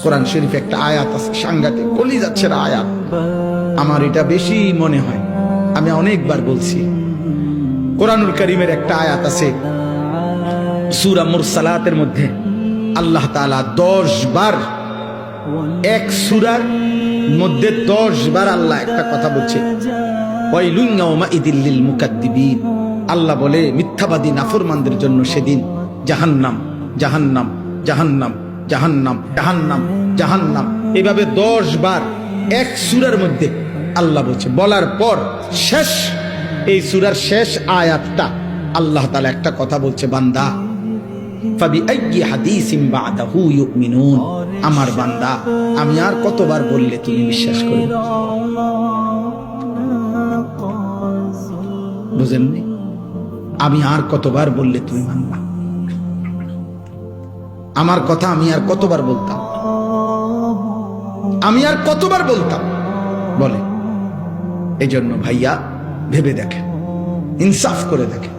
কোরআন শরীফ একটা আয়াত আছে, সাংঘাতিক গলি যাচ্ছে না আয়াত। আমার এটা বেশি মনে হয়, আমি অনেকবার বলছি। কোরআনুল কারীমের একটা আয়াত আছে সূরা মুরসালাতের মধ্যে, আল্লাহ তাআলা 10 বার, এক সূরার মধ্যে 10 বার আল্লাহ একটা কথা বলছে, ওয়াইলুন ইয়াউমাইযিল লিল মুকাদ্দিবিন। আল্লাহ বলে মিথ্যাবাদী নাফরমানদের জন্য সেদিন জাহান্নাম, জাহান্নাম, জাহান্নাম, জাহান্নাম, জাহান্নাম, জাহান্নাম, এভাবে 10 বার এক সূরার মধ্যে আল্লাহ বলছে। বলার পর শেষ, এই সূরার শেষ আয়াতটা আল্লাহ তাআলা একটা কথা বলছে, বান্দা ফাবিআইয়ি হাদিসিন বাদাহু ইউমিনুন। আমার বান্দা, আমি আর কতবার বললে তুমি বিশ্বাস করবে? বুঝেননি? আমি আর কতবার বললে তুমি মানবা? আমার কথা আমি আর কতবার বলতাম? আমি আর কতবার বলতাম বলে? এই জন্য ভাইয়া ভেবে দেখেন, ইনসাফ করে দেখেন।